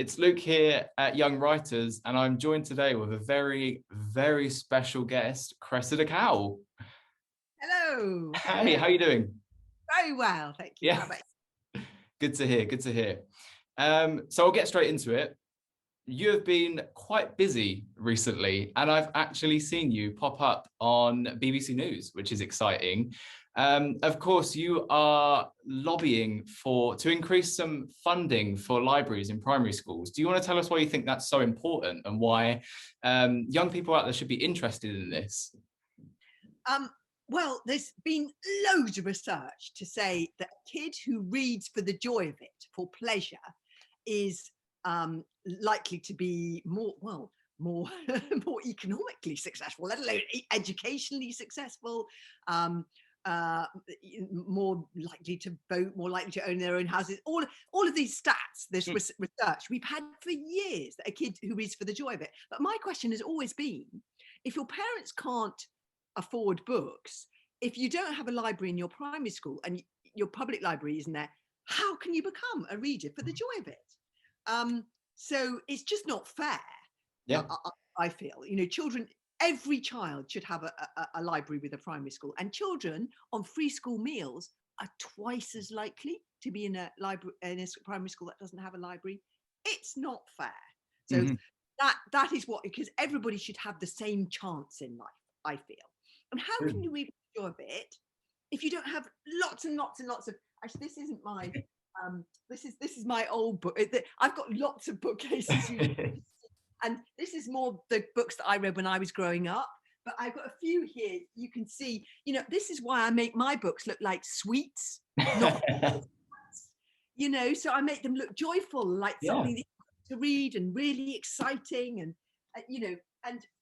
It's Luke here at Young Writers, and I'm joined today with a very, very special guest, Cressida Cowell. Hello. Hey, how are you doing? Very well, thank you. Yeah, good to hear, good to hear. So I'll get straight into it. You have been quite busy recently, and I've actually seen you pop up on BBC News, which is exciting. Of course, you are lobbying to increase some funding for libraries in primary schools. Do you want to tell us why you think that's so important and why young people out there should be interested in this? Well, there's been loads of research to say that a kid who reads for the joy of it, for pleasure, is likely to be more more economically successful, let alone educationally successful, more likely to vote, more likely to own their own houses. All of these stats, this research we've had for years, that a kid who reads for the joy of it. But my question has always been, if your parents can't afford books, if you don't have a library in your primary school and your public library isn't there, how can you become a reader for the joy of it? So it's just not fair. Yeah, I feel, children, every child should have a library with a primary school, and children on free school meals are twice as likely to be in a library in a primary school that doesn't have a library. It's not fair. So that is what, because everybody should have the same chance in life, I feel. And how can you read the joy of it if you don't have lots and lots and lots of? Actually, this isn't my. This is my old book. I've got lots of bookcases, and this is more the books that I read when I was growing up. But I've got a few here. You can see. This is why I make my books look like sweets, not. So I make them look joyful, like something to read and really exciting, and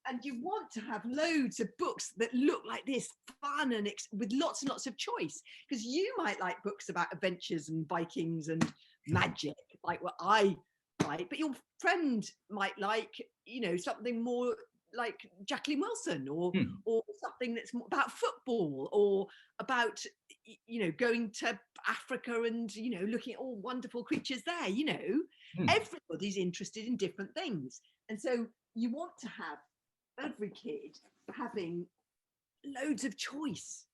and you want to have loads of books that look like this, fun and with lots and lots of choice, because you might like books about adventures and Vikings and magic, like what I like, but your friend might like, something more like Jacqueline Wilson, or something that's more about football, or about going to Africa and looking at all wonderful creatures there. Everybody's interested in different things, and so you want to have every kid having loads of choice,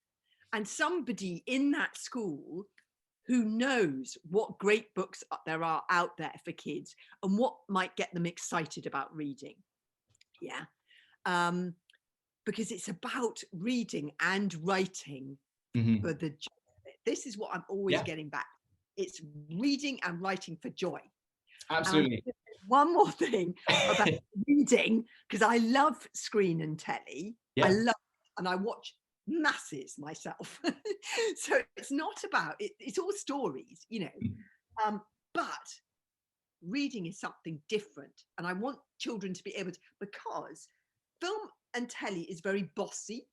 and somebody in that school who knows what great books there are out there for kids and what might get them excited about reading. Because it's about reading and writing for the joy of it. This is what I'm always getting back. It's reading and writing for joy. Absolutely. One more thing about reading, because I love screen and telly. I love it, and I watch masses myself. So it's not about it, it's all stories, but reading is something different, and I want children to be able to, because film and telly is very bossy.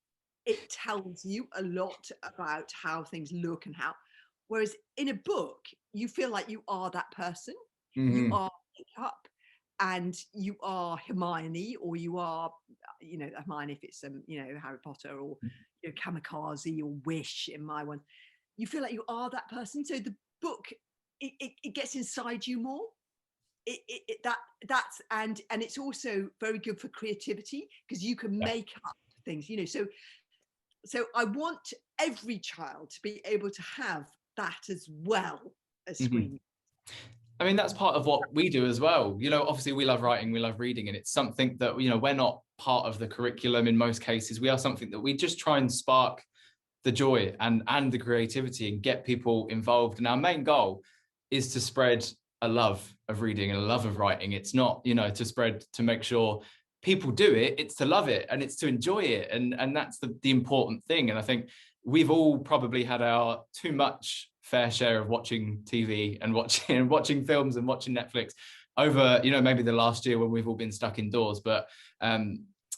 It tells you a lot about how things look and how, whereas in a book you feel like you are that person. You are up, and you are Hermione, or you are, Hermione if it's Harry Potter, or Kamikaze, or Wish in my one. You feel like you are that person. So the book, it gets inside you more. And it's also very good for creativity, because you can make up things. So I want every child to be able to have that as well as screen. I mean, that's part of what we do as well. Obviously we love writing, we love reading, and it's something that, we're not part of the curriculum in most cases. We are something that we just try and spark the joy and the creativity and get people involved. And our main goal is to spread a love of reading and a love of writing. It's not, to make sure people do it, it's to love it and it's to enjoy it. And that's the important thing. And I think we've all probably had our too much fair share of watching TV and watching films and watching Netflix over, maybe the last year when we've all been stuck indoors. But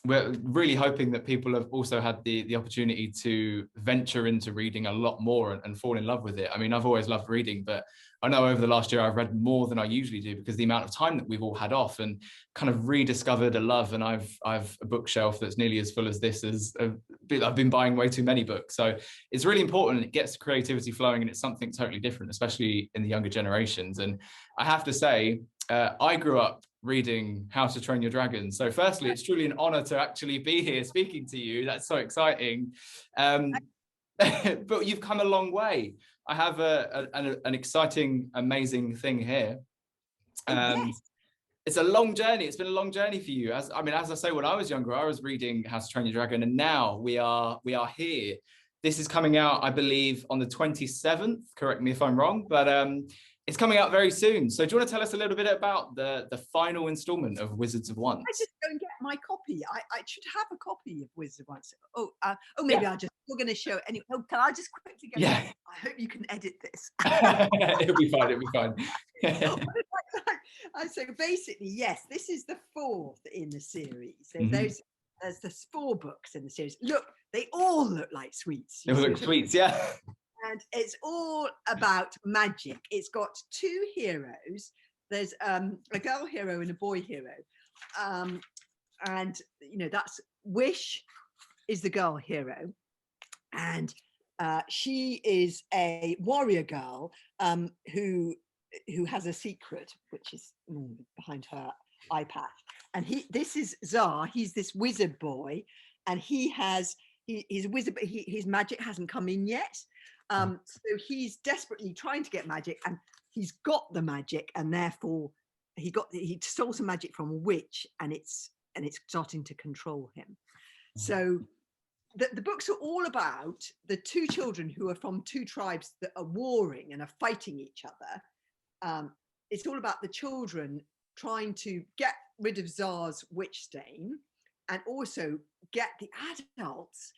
we're really hoping that people have also had the opportunity to venture into reading a lot more and fall in love with it. I mean, I've always loved reading, but I know over the last year I've read more than I usually do, because the amount of time that we've all had off, and kind of rediscovered a love. And I've a bookshelf that's nearly as full as this. I've been buying way too many books. So it's really important. It gets creativity flowing, and it's something totally different, especially in the younger generations. And I have to say, I grew up reading How to Train Your Dragon. So firstly, it's truly an honor to actually be here speaking to you. That's so exciting. But you've come a long way. I have an exciting, amazing thing here. Yes. It's a long journey. It's been a long journey for you. As I say, when I was younger, I was reading How to Train Your Dragon, and now we are here. This is coming out, I believe, on the 27th. Correct me if I'm wrong, but it's coming out very soon. So do you want to tell us a little bit about the final installment of Wizards of Once? I just go and get my copy. I should have a copy of Wizards of Once. Maybe yeah. We're going to show it anyway. Oh, can I just quickly go? Yeah. I hope you can edit this. It'll be fine. It'll be fine. So basically, yes, this is the 4th in the series. So there's 4 books in the series. Look, they all look like sweets. They all look sweets, yeah. And it's all about magic. It's got 2 heroes. There's a girl hero and a boy hero. And, that's Wish is the girl hero. And she is a warrior girl who has a secret, which is behind her eye patch. And this is Tsar. He's this wizard boy, and he's a wizard, but his magic hasn't come in yet. So he's desperately trying to get magic, and he's got the magic, and therefore he stole some magic from a witch, and it's starting to control him. So the books are all about the 2 children who are from 2 tribes that are warring and are fighting each other. It's all about the children trying to get rid of Tsar's witch stain, and also get the adults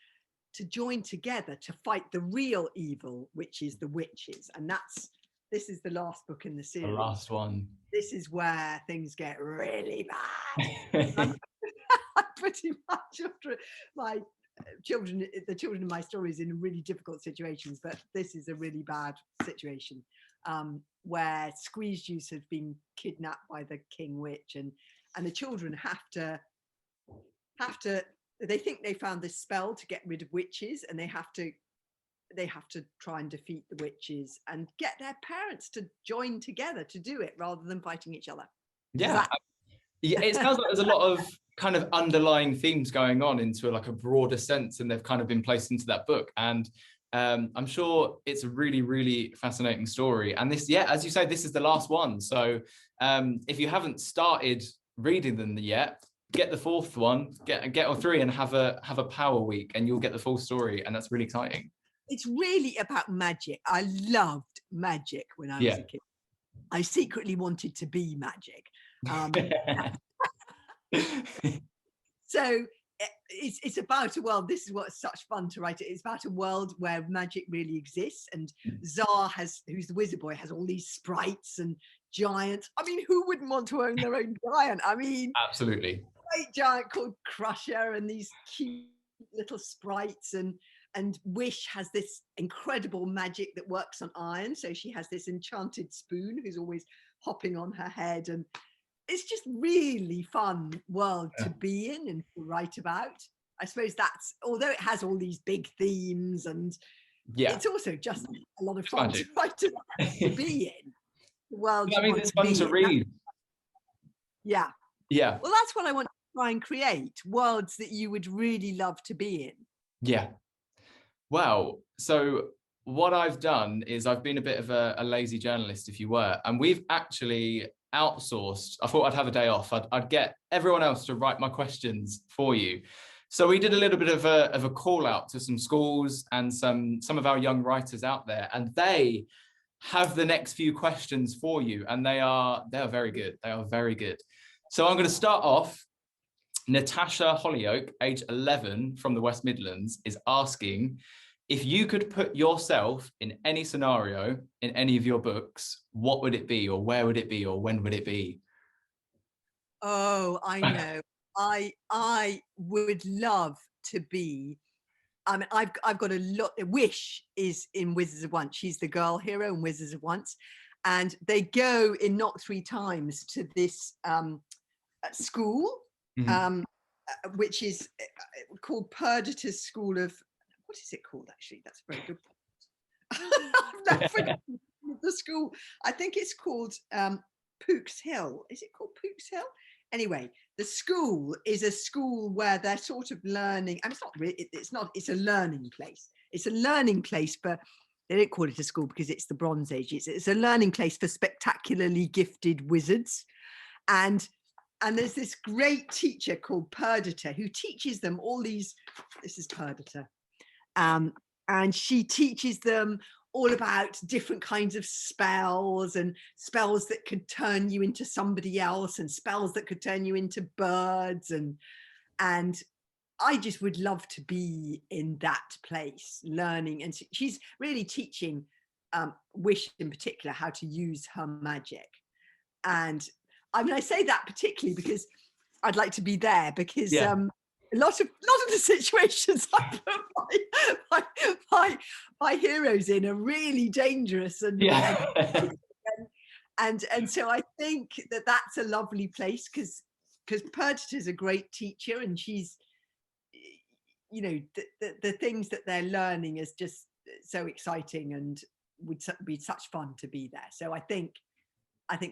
to join together to fight the real evil, which is the witches. And this is the last book in the series. The last one. This is where things get really bad. I'm pretty much after my children, the children in my stories, in really difficult situations, but this is a really bad situation where squeeze juice has been kidnapped by the king witch, and the children have to they think they found this spell to get rid of witches, and they have to try and defeat the witches and get their parents to join together to do it rather than fighting each other. Yeah. It sounds like there's a lot of kind of underlying themes going on into like a broader sense, and they've kind of been placed into that book. And I'm sure it's a really, really fascinating story. And this, as you say, this is the last one. So if you haven't started reading them yet, get the 4th one, get all 3, and have a power week, and you'll get the full story. And that's really exciting. It's really about magic. I loved magic when I was a kid. I secretly wanted to be magic. So it's about a world. This is what's such fun to write it. It's about a world where magic really exists, and Tsar who's the wizard boy, has all these sprites and giants. I mean, who wouldn't want to own their own giant? I mean, absolutely. A great giant called Crusher, and these cute little sprites, and Wish has this incredible magic that works on iron. So she has this enchanted spoon who's always hopping on her head, and it's just really fun world to be in and to write about. I suppose that's, although it has all these big themes, and it's also just a lot of fun to write about, to be in. The world. I mean, it's fun to read. Yeah. Well, that's what I want to try and create, worlds that you would really love to be in. Yeah. Wow. So what I've done is I've been a bit of a lazy journalist, if you were, and we've actually outsourced. I thought I'd have a day off. I'd get everyone else to write my questions for you. So we did a little bit of a call out to some schools and some of our young writers out there, and they have the next few questions for you, and they are very good. They are very good. So I'm going to start off. Natasha Hollyoak, age 11, from the West Midlands, is asking, if you could put yourself in any scenario in any of your books, what would it be, or where would it be, or when would it be? Oh, I know. I would love to be. I mean, I've got a lot. Wish is in Wizards of Once. She's the girl hero in Wizards of Once, and they go in Not 3 Times to this school, which is called Perdita's School of. What is it called, actually? That's a very good point. I've never forgotten the school. I think it's called Pook's Hill. Is it called Pook's Hill? Anyway, the school is a school where they're sort of learning. And it's not really, it's a learning place. It's a learning place for, they don't call it a school because it's the Bronze Age. It's a learning place for spectacularly gifted wizards. And there's this great teacher called Perdita who teaches them all these, this is Perdita. And she teaches them all about different kinds of spells, and spells that could turn you into somebody else, and spells that could turn you into birds. And I just would love to be in that place learning. And she's really teaching Wish in particular how to use her magic. And I mean, I say that particularly because I'd like to be there, because a lot of the situations I put my heroes in are really dangerous, and and so I think that that's a lovely place, because Perdita is a great teacher, and she's, you know, the things that they're learning is just so exciting and would be such fun to be there. So I think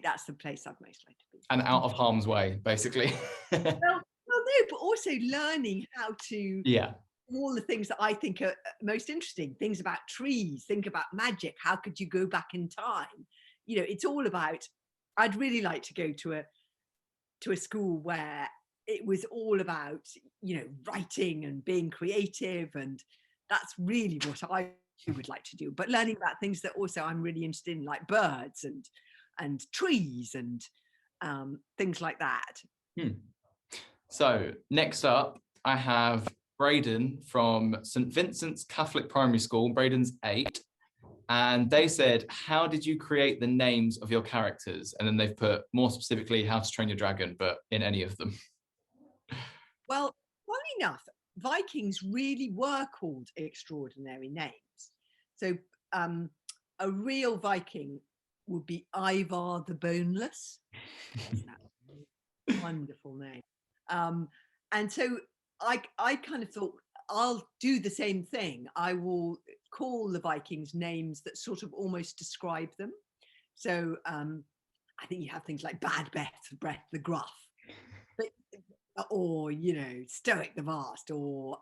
that's the place I'd most like to be. And out of harm's way, basically. Well, no, but also learning how to, all the things that I think are most interesting, things about trees, think about magic. How could you go back in time? You know, it's all about, I'd really like to go to a school where it was all about, you know, writing and being creative. And that's really what I would like to do. But learning about things that also I'm really interested in, like birds and trees and things like that. So next up, I have Braden from St. Vincent's Catholic Primary School. Braden's 8. And they said, how did you create the names of your characters? And then they've put more specifically How to Train Your Dragon, but in any of them. Well, funny enough, Vikings really were called extraordinary names. So a real Viking would be Ivar the Boneless. Isn't that a wonderful name? And so I kind of thought, I'll do the same thing. I will call the Vikings names that sort of almost describe them. So I think you have things like Bad Breath the Gruff, or, you know, Stoic the Vast, or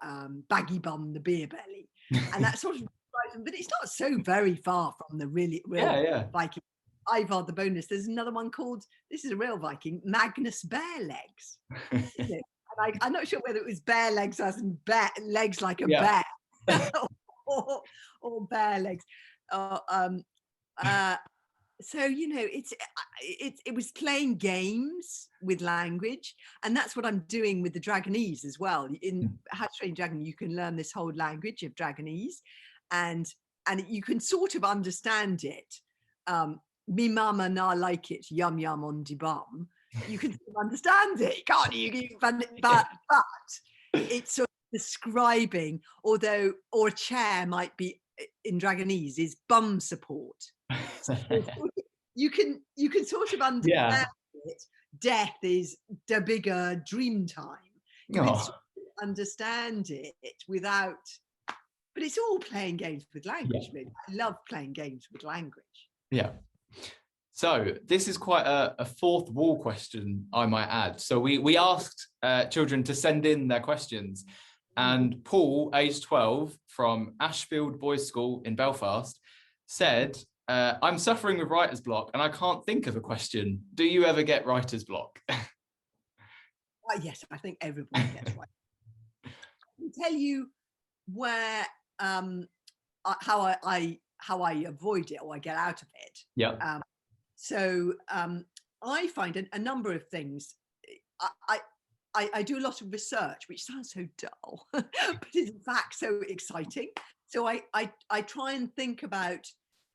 Baggy Bum the Beer Belly. And that sort of describes them, but it's not so very far from the real Viking. Ivar the Boneless. There's another one called, this is a real Viking, Magnus Barelegs. I'm not sure whether it was bare legs as in legs like a bear, or bare legs. So, you know, it was playing games with language, and that's what I'm doing with the Dragonese as well. In How to Train Dragon, you can learn this whole language of Dragonese, and you can sort of understand it. Me mama na like it, yum yum on de bum. You can sort of understand it, can't you? But it's sort of describing, or a chair might be in Dragonese is bum support. So you can sort of understand it. Death is the bigger dream time. You can sort of understand it without, but it's all playing games with language. Really. I love playing games with language. Yeah. So this is quite a fourth wall question, I might add. So we asked children to send in their questions, and Paul, age 12, from Ashfield Boys School in Belfast, said, I'm suffering with writer's block and I can't think of a question. Do you ever get writer's block? Yes, I think everybody gets writer's block. I can tell you where how I avoid it, or I get out of it. Yeah. So I find a number of things. I do a lot of research, which sounds so dull, but is in fact so exciting. So I try and think about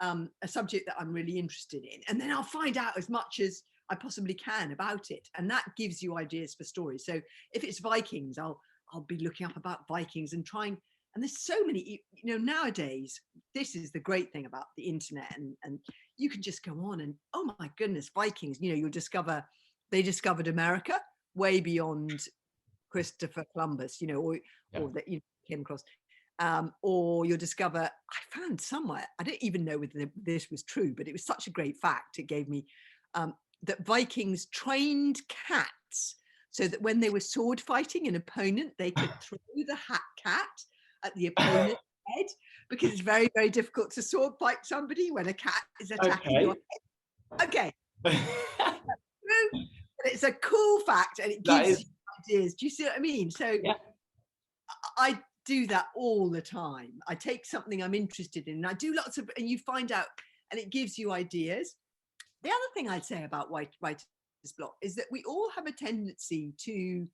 a subject that I'm really interested in, and then I'll find out as much as I possibly can about it, and that gives you ideas for stories. So if it's Vikings, I'll be looking up about Vikings and trying. And there's so many, you know, nowadays, this is the great thing about the internet, and you can just go on and, oh my goodness, Vikings, you know, you'll discover they discovered America way beyond Christopher Columbus, you know, or that you came across, or you'll discover, I found somewhere, I don't even know whether this was true, but it was such a great fact. It gave me that Vikings trained cats so that when they were sword fighting an opponent, they could throw the cat at the opponent's head, because it's very, very difficult to sword fight somebody when a cat is attacking your head. Okay. But it's a cool fact, and it gives you ideas. Do you see what I mean? So I do that all the time. I take something I'm interested in, and I do lots of, and you find out, and it gives you ideas. The other thing I'd say about writer's block is that we all have a tendency to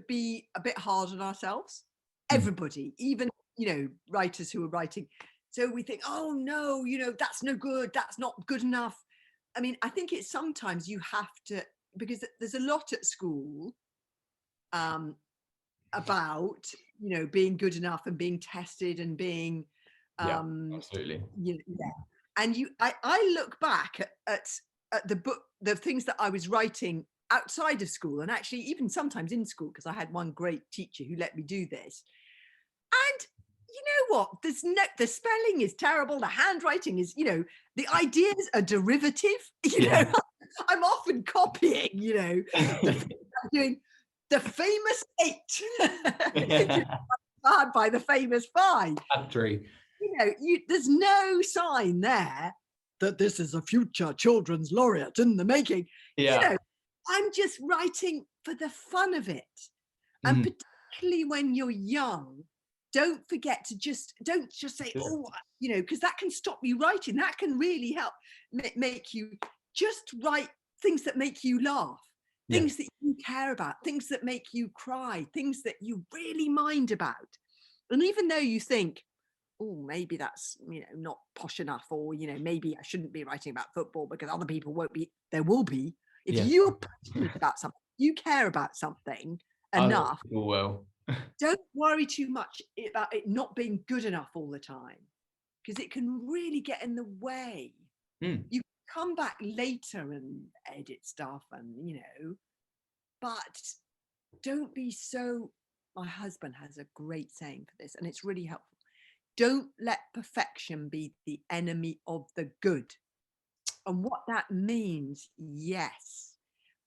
be a bit hard on ourselves. Everybody, even, you know, writers who are writing. So we think, oh no, you know, that's no good. That's not good enough. I mean, I think it's sometimes you have to, because there's a lot at school about, you know, being good enough and being tested and being absolutely. And I look back at the book, the things that I was writing outside of school, and actually even sometimes in school, because I had one great teacher who let me do this. And you know what? The spelling is terrible. The handwriting is, you know, the ideas are derivative. You know, I'm often copying, you know, I'm doing the famous 8 by the famous 5. Factory. You know, there's no sign there that this is a future children's laureate in the making. You know, I'm just writing for the fun of it. And particularly when you're young, don't forget to don't just say, oh, you know, because that can stop you writing. That can really help make you just write things that make you laugh, things that you care about, things that make you cry, things that you really mind about. And even though you think, oh, maybe that's, you know, not posh enough, or, you know, maybe I shouldn't be writing about football because other people won't be, there will be. If you're passionate about something, you care about something enough, don't worry too much about it not being good enough all the time, because it can really get in the way. You come back later and edit stuff, and, you know, but don't be so, my husband has a great saying for this, and it's really helpful. Don't let perfection be the enemy of the good. And what that means,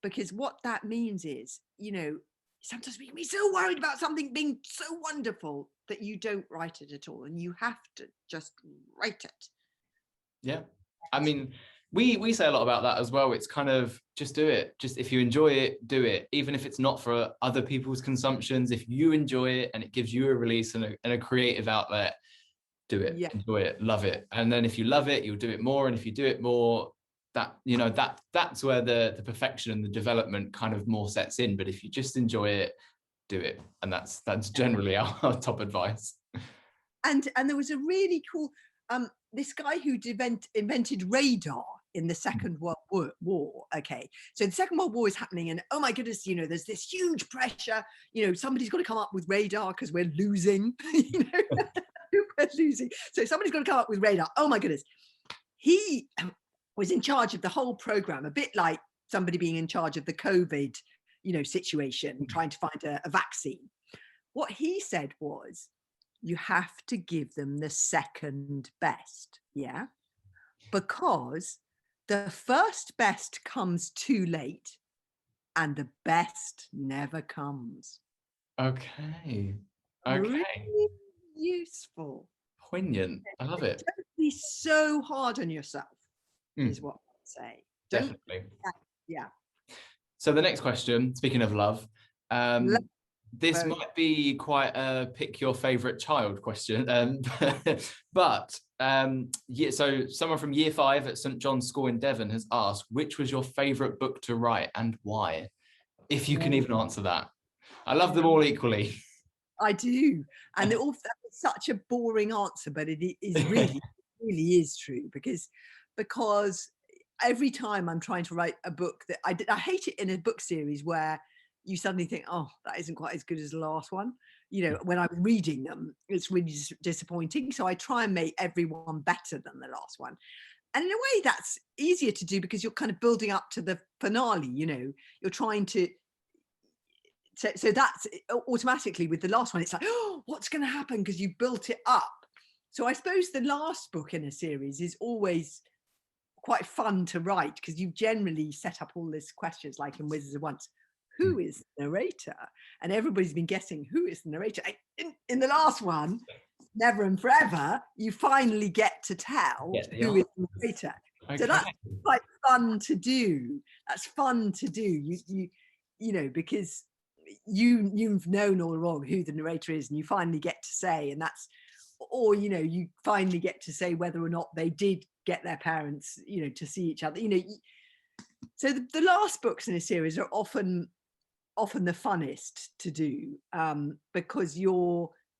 because what that means is, you know, sometimes we can be so worried about something being so wonderful that you don't write it at all, and you have to just write it. Yeah, I mean, we say a lot about that as well. It's kind of just do it. Just if you enjoy it, do it. Even if it's not for other people's consumptions, if you enjoy it and it gives you a release and a creative outlet, do it. Enjoy it, love it. And then if you love it, you'll do it more. And if you do it more, that, you know, that's where the perfection and the development kind of more sets in. But if you just enjoy it, do it. And that's generally our top advice. And there was a really cool this guy who invented radar in the Second World War. Okay, so the Second World War is happening, and oh my goodness, you know, there's this huge pressure. You know, somebody's got to come up with radar because we're losing. You know, we're losing. So somebody's got to come up with radar. Oh my goodness, he was in charge of the whole program, a bit like somebody being in charge of the COVID, you know, situation, trying to find a vaccine. What he said was, you have to give them the second best, because the first best comes too late and the best never comes. Okay. Really useful. Poignant. I love it. Don't be so hard on yourself, is what I'd say. Definitely. Yeah. So the next question, speaking of love, this might be quite a pick your favorite child question, but so someone from year 5 at St John's School in Devon has asked, which was your favorite book to write and why? If you can even answer that. I love them all equally. I do, and they're all such a boring answer, but it is really is true, because every time I'm trying to write a book that I hate it in a book series where you suddenly think, oh, that isn't quite as good as the last one. You know, when I'm reading them, it's really disappointing. So I try and make everyone better than the last one. And in a way, that's easier to do because you're kind of building up to the finale, you know, you're trying to. So that's automatically with the last one, it's like, oh, what's going to happen? Because you built it up. So I suppose the last book in a series is always quite fun to write, because you generally set up all these questions, like in Wizards of Once, who is the narrator? And everybody's been guessing who is the narrator. In the last one, Never and Forever, you finally get to tell who is the narrator. Okay. So that's quite fun to do. That's fun to do. You know, because you've known all along who the narrator is, and you finally get to say, and that's, or, you know, you finally get to say whether or not they did get their parents, you know, to see each other, you know. So the last books in a series are often the funnest to do, because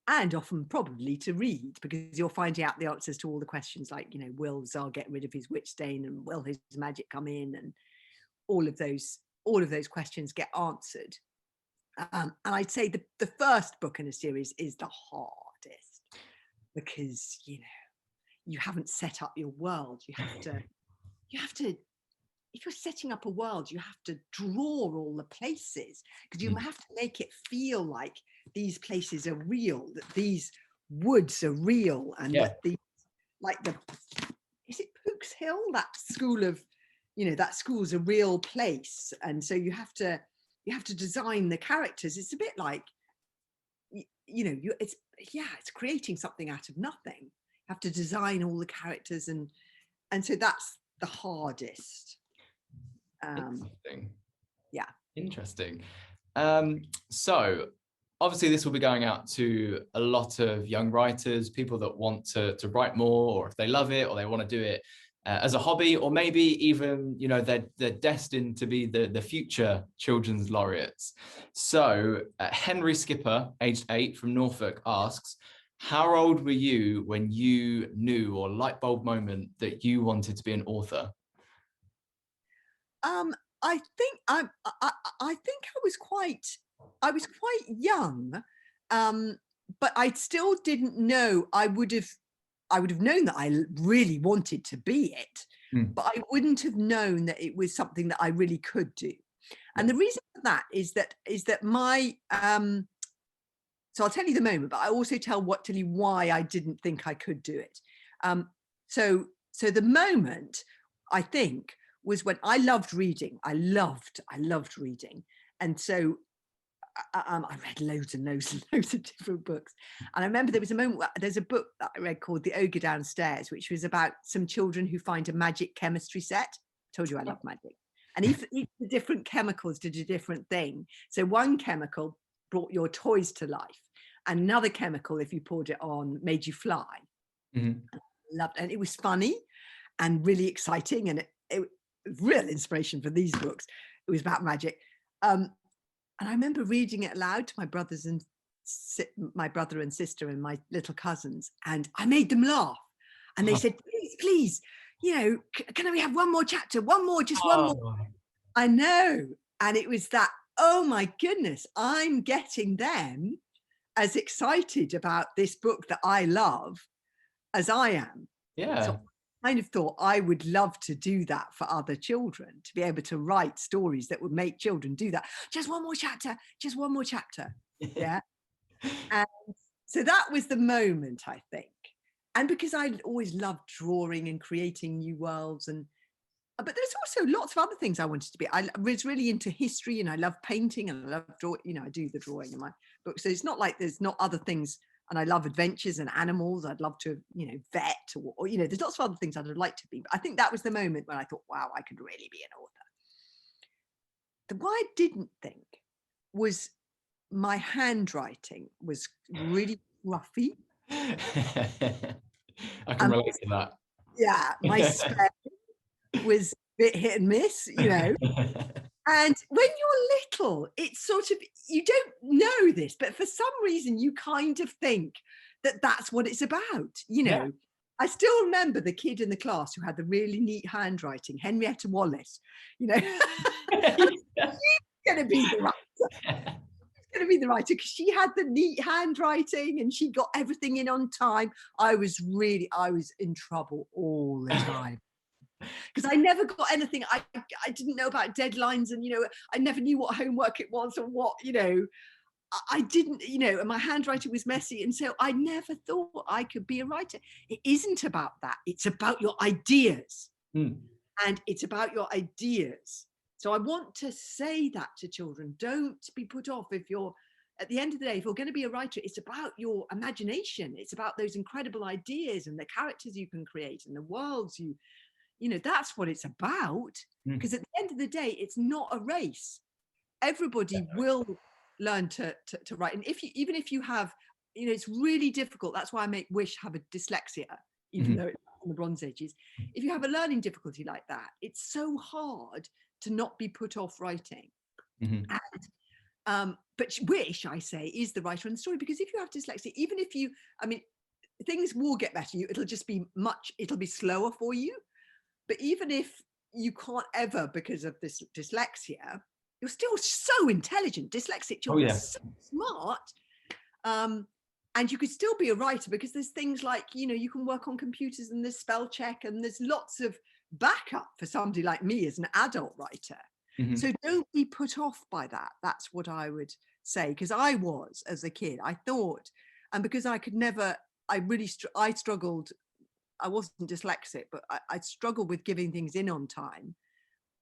and often probably to read, because you're finding out the answers to all the questions, like, you know, will Zal get rid of his witch stain, and will his magic come in, and all of those questions get answered. And I'd say the first book in a series is the hardest, because, you know, you haven't set up your world. You have to, if you're setting up a world, you have to draw all the places, because you have to make it feel like these places are real, that these woods are real, and that these, like is it Pook's Hill, that school of, you know, that school's a real place. And so you have to design the characters. It's a bit like, you know, it's creating something out of nothing. You have to design all the characters, and so that's the hardest. Interesting. Yeah. Interesting. So obviously this will be going out to a lot of young writers, people that want to write more, or if they love it, or they want to do it as a hobby, or maybe even, you know, they're destined to be the future children's laureates. So Henry Skipper, aged 8, from Norfolk, asks, how old were you when you knew, or light bulb moment, that you wanted to be an author? I think I was quite young, but I still didn't know. I would have known that I really wanted to be it, but I wouldn't have known that it was something that I really could do. And the reason for that is that my so I'll tell you the moment, but I also tell you why I didn't think I could do it. So the moment, I think, was when I loved reading. I loved reading. And so I read loads and loads and loads of different books. And I remember there was a moment where there's a book that I read called The Ogre Downstairs, which was about some children who find a magic chemistry set. I told you I love magic. And each the different chemicals did a different thing. So one chemical brought your toys to life. Another chemical, if you poured it on, made you fly. And it was funny and really exciting, and it real inspiration for these books. It was about magic, and I remember reading it aloud to my brothers and my brother and sister and my little cousins, and I made them laugh, and they said, please, you know, can we have one more chapter, one more. I know. And it was that, oh my goodness, I'm getting them as excited about this book that I love as I am. So kind of thought I would love to do that for other children, to be able to write stories that would make children do that. Just one more chapter. Yeah. And so that was the moment, I think. And because I always loved drawing and creating new worlds, but there's also lots of other things I wanted to be. I was really into history, and I love painting, and I love drawing. You know, I do the drawing in my book. So it's not like there's not other things. And I love adventures and animals. I'd love to, you know, vet, or you know, there's lots of other things I'd like to be. But I think that was the moment when I thought, wow, I could really be an author. What I didn't think was my handwriting was really scruffy. I can relate to that. Yeah, my spelling was a bit hit and miss, you know. And when you're little, it's sort of, you don't know this, but for some reason you kind of think that that's what it's about, you know. I still remember the kid in the class who had the really neat handwriting, Henrietta Wallace, you know. She's going to be the writer. Because she had the neat handwriting and she got everything in on time. I was in trouble all the time. Because I never got anything. I didn't know about deadlines, and, you know, I never knew what homework it was, or what, you know, I didn't, you know, and my handwriting was messy. And so I never thought I could be a writer. It isn't about that. It's about your ideas. and it's about your ideas. So I want to say that to children. Don't be put off if you're, at the end of the day, if you're going to be a writer, it's about your imagination. It's about those incredible ideas and the characters you can create and the worlds you know, that's what it's about. Because at the end of the day, it's not a race. Everybody will learn to write. And even if you have, you know, it's really difficult. That's why I make Wish have a dyslexia, even though it's in the Bronze Ages. If you have a learning difficulty like that, it's so hard to not be put off writing. And but Wish, I say, is the writer in the story, because if you have dyslexia, even if you, I mean, things will get better. It'll just be it'll be slower for you. But even if you can't ever, because of this dyslexia, you're still so intelligent. Dyslexic children are so smart. And you could still be a writer, because there's things like, you know, you can work on computers and there's spell check and there's lots of backup for somebody like me as an adult writer. So don't be put off by that. That's what I would say, because I was, as a kid, I thought, and because I could never, I struggled. I wasn't dyslexic, but I struggled with giving things in on time.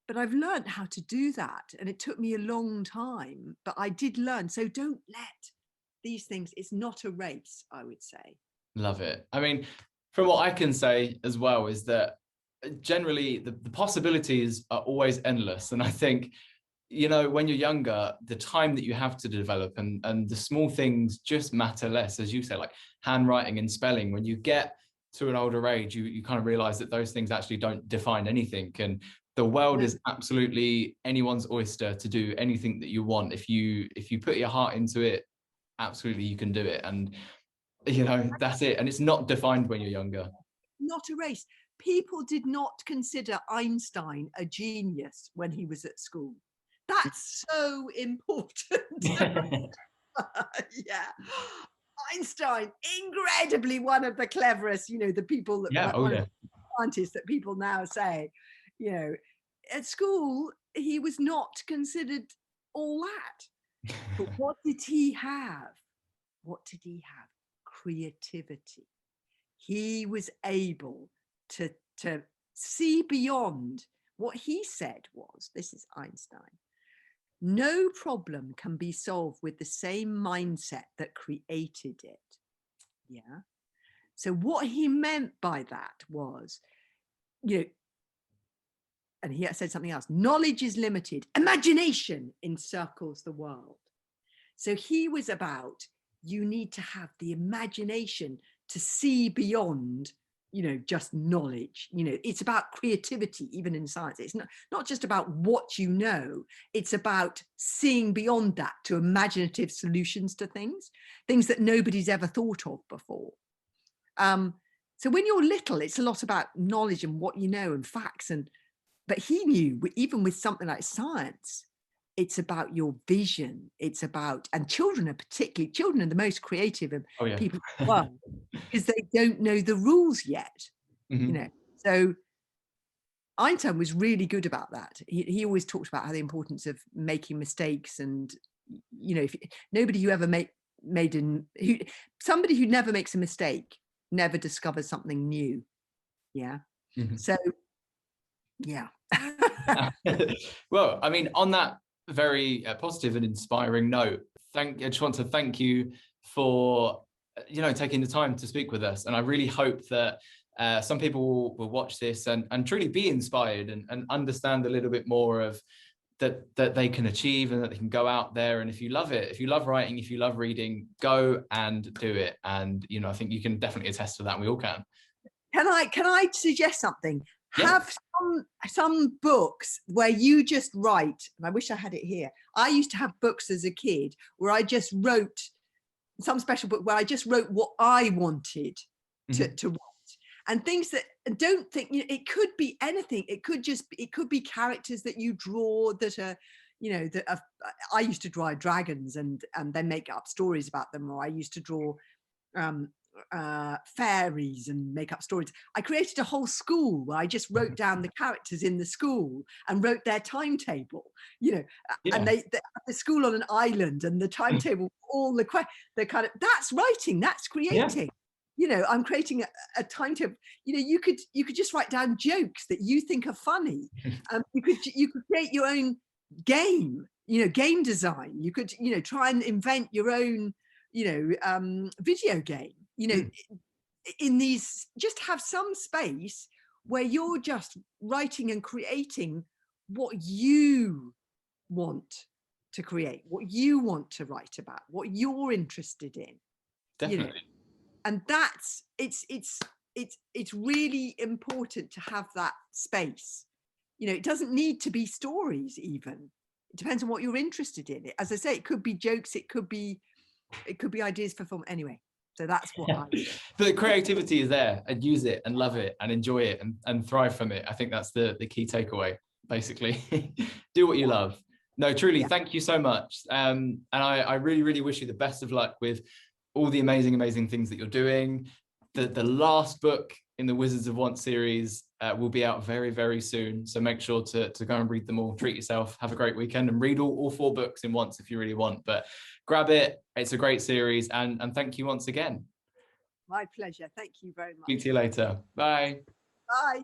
But I've learned how to do that. And it took me a long time, but I did learn. So don't let these things, it's not a race, I would say. Love it. I mean, from what I can say as well, is that generally the possibilities are always endless. And I think, you know, when you're younger, the time that you have to develop and the small things just matter less, as you say, like handwriting and spelling. When you get to an older age, you kind of realize that those things actually don't define anything. And the world is absolutely anyone's oyster to do anything that you want. If you put your heart into it, absolutely you can do it. And, you know, that's it. And it's not defined when you're younger. Not a race. People did not consider Einstein a genius when he was at school. That's so important. Yeah. Einstein, incredibly one of the cleverest, you know, the people that scientists that people now say, you know, at school, he was not considered all that. But what did he have? What did he have? Creativity. He was able to see beyond. What he said was, this is Einstein, no problem can be solved with the same mindset that created it. Yeah. So what he meant by that was, you know, and he said something else, knowledge is limited, imagination encircles the world. So he was about, you need to have the imagination to see beyond, you know, just knowledge. You know, it's about creativity, even in science. It's not just about what you know, it's about seeing beyond that to imaginative solutions to things that nobody's ever thought of before. So when you're little, it's a lot about knowledge and what you know and facts. But he knew, even with something like science, it's about your vision. It's about, and children are the most creative of people in the world, because they don't know the rules yet, you know. So Einstein was really good about that. He always talked about how the importance of making mistakes, and, you know, nobody who ever somebody who never makes a mistake never discovers something new. Yeah. So, yeah. Well, I mean, on that very positive and inspiring note, I just want to thank you for, you know, taking the time to speak with us. And I really hope that some people will watch this and truly be inspired and understand a little bit more of that they can achieve, and that they can go out there. And if you love it, if you love writing, if you love reading, go and do it. And, you know, I think you can definitely attest to that. And we all can. Can I suggest something? Have some books where you just write, and I wish I had it here. I used to have books as a kid where I just wrote, some special book where I just wrote what I wanted to write, and things that, don't think, you know, it could be anything. It could be characters that you draw that are, you know, I used to draw dragons and then make up stories about them, or I used to draw fairies and make up stories. I created a whole school where I just wrote down the characters in the school and wrote their timetable, you know, and they the school on an island, and the timetable, all the kind of, that's writing, that's creating. you know, I'm creating a timetable. You know, you could just write down jokes that you think are funny. You could create your own game, you know, game design. You could, you know, try and invent your own, you know, video game, you know, in these, just have some space where you're just writing and creating what you want to create, what you want to write about, what you're interested in. Definitely. You know? And that's, it's really important to have that space. You know, it doesn't need to be stories even. It depends on what you're interested in. As I say, it could be jokes, it could be ideas for film. Anyway, so that's what I do. But the creativity is there, and use it and love it and enjoy it and thrive from it. I think that's the key takeaway, basically. Do what you love. No, truly, thank you so much. And I really, really wish you the best of luck with all the amazing things that you're doing. The last book in the Wizards of Want series will be out very, very soon. So make sure to go and read them all. Treat yourself, have a great weekend, and read all 4 books in once if you really want. But grab it. It's a great series. And thank you once again. My pleasure. Thank you very much. Speak to you later. Bye. Bye.